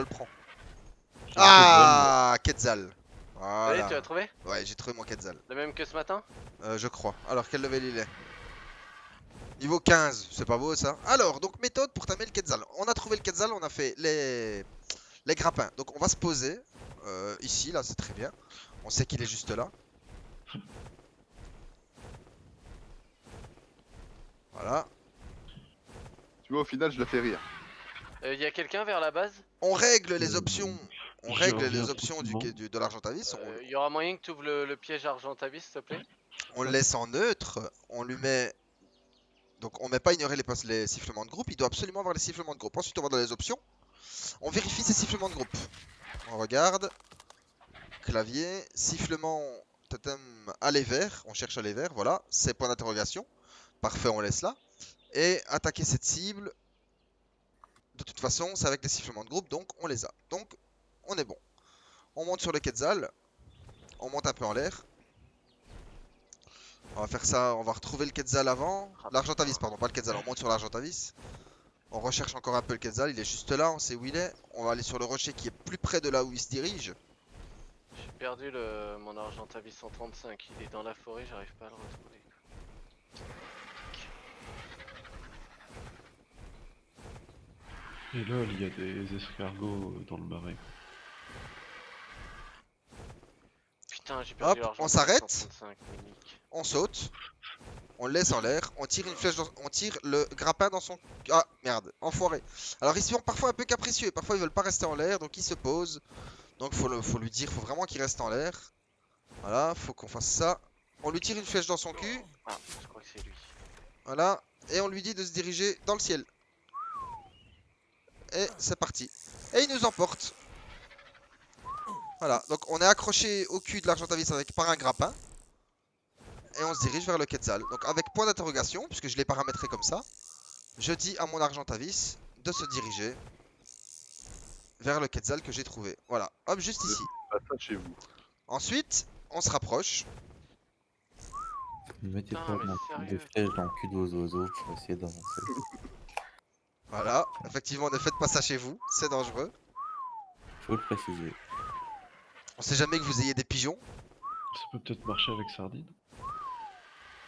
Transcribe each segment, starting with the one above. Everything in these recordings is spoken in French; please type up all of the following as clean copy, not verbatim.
te le prends. J'ai un Ah, Quetzal. Allez, Voilà. tu l'as trouvé? Ouais, j'ai trouvé mon Quetzal. Le même que ce matin? Je crois. Alors, quel level il est? Niveau 15, c'est pas beau ça. Alors, donc méthode pour tamer le Quetzal. On a trouvé le Quetzal, on a fait les grappins. Donc on va se poser ici, là, c'est très bien. On sait qu'il est juste là. Voilà. Tu vois, au final, je le fais rire. Y a quelqu'un vers la base? On règle les options. On Je règle reviens les options tranquillement. de l'Argentavis. Y aura moyen que tu ouvres le piège Argentavis, s'il te plaît? On le laisse en neutre. On lui met. Donc on met pas ignorer les sifflements de groupe. Il doit absolument avoir les sifflements de groupe. Ensuite on va dans les options. On vérifie ses sifflements de groupe. On regarde. Clavier. Sifflement totem aller vert. On cherche aller vert. Voilà. C'est point d'interrogation. Parfait, on laisse là. Et attaquer cette cible. De toute façon, c'est avec les sifflements de groupe. Donc on les a. Donc on est bon. On monte sur le Quetzal. On monte un peu en l'air. On va faire ça, on va retrouver le Quetzal avant. L'Argentavis, pardon, pas le Quetzal, on monte sur l'Argentavis. On recherche encore un peu le Quetzal, il est juste là, on sait où il est. On va aller sur le rocher qui est plus près de là où il se dirige. J'ai perdu mon Argentavis 135, il est dans la forêt, j'arrive pas à le retrouver. Et là, il y a des escargots dans le marais. Putain, j'ai perdu Hop, l'argent. on s'arrête. 135, mais nique. On saute. On le laisse en l'air. On tire une flèche on tire le grappin dans son. Ah merde, enfoiré. Alors ils sont parfois un peu capricieux. Parfois ils veulent pas rester en l'air. Donc ils se posent. Donc faut lui dire, faut vraiment qu'il reste en l'air. Voilà, faut qu'on fasse ça. On lui tire une flèche dans son cul. Ah, je crois que c'est lui. Voilà. Et on lui dit de se diriger dans le ciel. Et c'est parti. Et il nous emporte. Voilà, donc on est accroché au cul de l'Argentavis par un grappin. Et on se dirige vers le Quetzal. Donc avec point d'interrogation, puisque je l'ai paramétré comme ça, je dis à mon Argentavis de se diriger vers le Quetzal que j'ai trouvé. Voilà, hop, juste ici. Pas ça chez vous. Ensuite, on se rapproche. Ne mettez Putain, pas mais des sérieux. flèches dans le cul de vos oiseaux pour essayer d'avancer. Voilà, effectivement, ne faites pas ça chez vous, c'est dangereux. Faut le préciser. On sait jamais que vous ayez des pigeons. Ça peut peut-être marcher avec Sardine.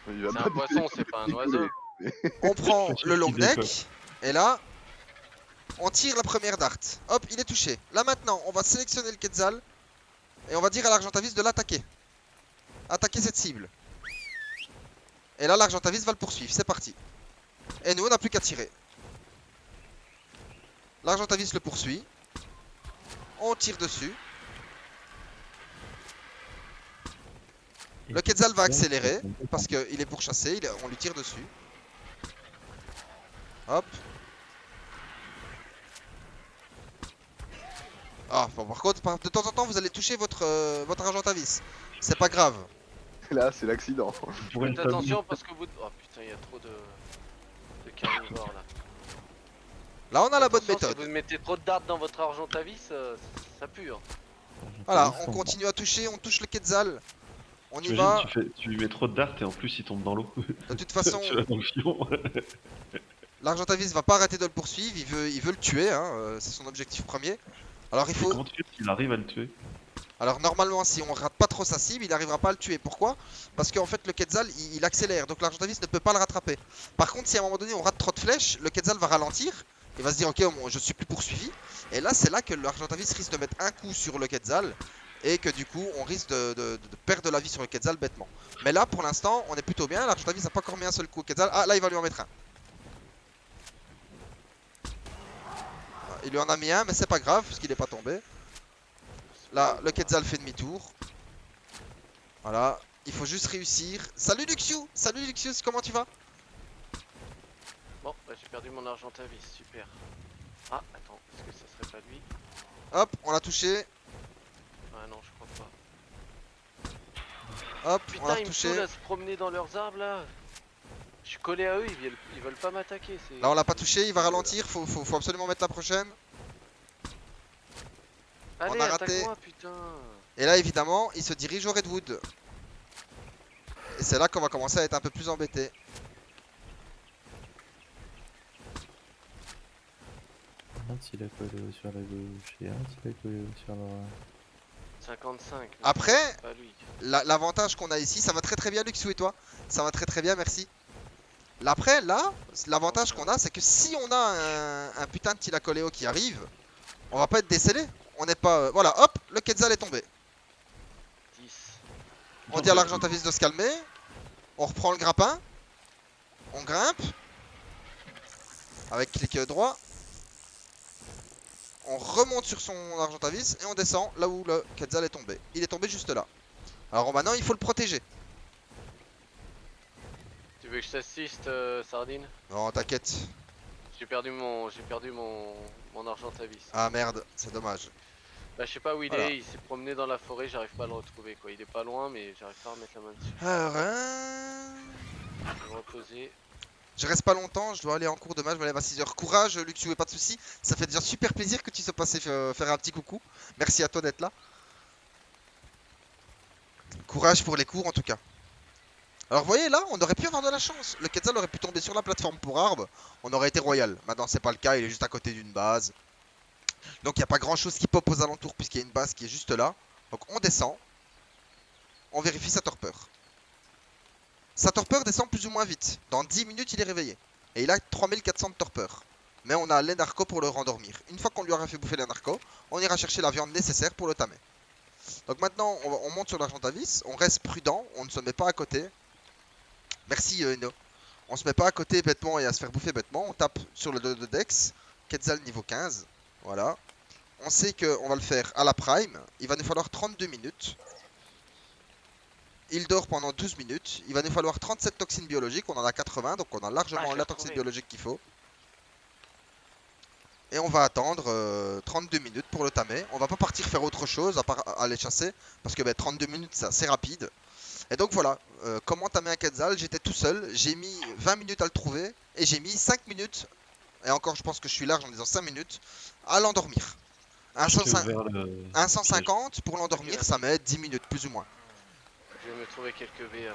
Il va C'est pas un poisson, c'est pas un oiseau. On prend C'est sûr le long qu'il décolle. neck. Et là, on tire la première dart. Hop, il est touché. Là maintenant, on va sélectionner le Quetzal. Et on va dire à l'Argentavis de l'attaquer. Attaquer cette cible. Et là, l'Argentavis va le poursuivre. C'est parti. Et nous, on n'a plus qu'à tirer. L'Argentavis le poursuit. On tire dessus. Le Quetzal va accélérer. Parce qu'il est pourchassé. On lui tire dessus. Hop. Ah, bon, par contre, de temps en temps, vous allez toucher votre Argentavis. C'est pas grave. Là, c'est l'accident. Pour une Faites table- attention parce que vous. Oh putain, il y a trop de carnivores là. Là, on a la bonne Attention, méthode. Si vous mettez trop de dards dans votre Argentavis, ça pue. Hein. Voilà, on continue à toucher, on touche le Quetzal. On y T'imagines, va. tu lui mets trop de darts et en plus il tombe dans l'eau. De toute façon, Tu vas dans le fion. l'Argentavis va pas arrêter de le poursuivre, il veut le tuer, hein, c'est son objectif premier. Alors il Mais faut. comment tu fais s'il arrive à le tuer? Alors normalement, si on rate pas trop sa cible, il n'arrivera pas à le tuer. Pourquoi? Parce qu'en fait, le Quetzal il accélère, donc l'Argentavis ne peut pas le rattraper. Par contre, si à un moment donné on rate trop de flèches, le Quetzal va ralentir. Il va se dire, ok, bon, je suis plus poursuivi. Et là, c'est là que l'Argentavis risque de mettre un coup sur le Quetzal. Et que du coup, on risque de perdre de la vie sur le Quetzal bêtement. Mais là, pour l'instant, on est plutôt bien. L'Argentavis n'a pas encore mis un seul coup au Quetzal. Ah, là, il va lui en mettre un. Il lui en a mis un, mais c'est pas grave, puisqu'il n'est pas tombé. Là, le Quetzal fait demi-tour. Voilà. Il faut juste réussir. Salut Luxiu! Salut Luxius, comment tu vas? Bon, bah, j'ai perdu mon Argentavis, super. Ah, attends, est-ce que ça serait pas lui? Hop, on l'a touché. Ah non, je crois pas. Hop, on Putain, l'a ils me touché. saoulent à se promener dans leurs arbres là. Je suis collé à eux, ils veulent pas m'attaquer. Là, on l'a pas touché, il va ralentir. Faut absolument mettre la prochaine. Allez, a raté. attaque-moi, putain. Et là, évidemment, il se dirige au Redwood. Et c'est là qu'on va commencer à être un peu plus embêté. Un petit collé sur la gauche et un petit collé sur la droite. 55. mais Après, c'est pas lui. l'avantage qu'on a ici, ça va très très bien Luxou et toi. Ça va très très bien, merci. Après, là, l'avantage qu'on a, c'est que si on a un putain de Tilacoléo qui arrive, on va pas être décellé. On n'est pas... voilà, hop, le Quetzal est tombé. 10. On dit à l'Argentavis de se calmer. On reprend le grappin. On grimpe. Avec clic droit. On remonte sur son Argentavis et on descend là où le Quetzal est tombé. Il est tombé juste là. Alors maintenant, il faut le protéger. Tu veux que je t'assiste, Sardine? Non, t'inquiète. J'ai perdu mon Argentavis. Ah merde, c'est dommage. Bah je sais pas où il Voilà. est, il s'est promené dans la forêt, j'arrive pas à le retrouver quoi. Il est pas loin mais j'arrive pas à remettre la main dessus. Alors, Je vais me reposer. je reste pas longtemps, je dois aller en cours de match, je me lève à 6h. Courage, Luxu, pas de soucis. Ça fait déjà super plaisir que tu sois passé faire un petit coucou. Merci à toi d'être là. Courage pour les cours en tout cas. Alors vous voyez là, on aurait pu avoir de la chance. Le Quetzal aurait pu tomber sur la plateforme pour arbre. On aurait été royal. Maintenant c'est pas le cas, il est juste à côté d'une base. Donc il n'y a pas grand chose qui pop aux alentours puisqu'il y a une base qui est juste là. Donc on descend. On vérifie sa torpeur. Sa torpeur descend plus ou moins vite. Dans 10 minutes il est réveillé. Et il a 3400 de torpeur. Mais on a les narcos pour le rendormir. Une fois qu'on lui aura fait bouffer les narcos, on ira chercher la viande nécessaire pour le tamer. Donc maintenant on monte sur l'Argentavis. On reste prudent, on ne se met pas à côté. Merci Eno. On se met pas à côté bêtement et à se faire bouffer bêtement. On tape sur le 2 de Dex. Quetzal niveau 15. Voilà. On sait qu'on va le faire à la prime. Il va nous falloir 32 minutes. Il dort pendant 12 minutes. Il va nous falloir 37 toxines biologiques. On en a 80. Donc on a largement je l'ai la toxine retrouvé. biologique qu'il faut. Et on va attendre 32 minutes pour le tamer. On va pas partir faire autre chose à part aller chasser. Parce que 32 minutes c'est assez rapide. Et donc voilà, comment tamer un Quetzal, j'étais tout seul, j'ai mis 20 minutes à le trouver, et j'ai mis 5 minutes, et encore je pense que je suis large en disant 5 minutes, à l'endormir. Un Je t'ai 150 ouvert le... un 150 pour l'endormir, ça met 10 minutes plus ou moins. Je vais me trouver quelques V avant.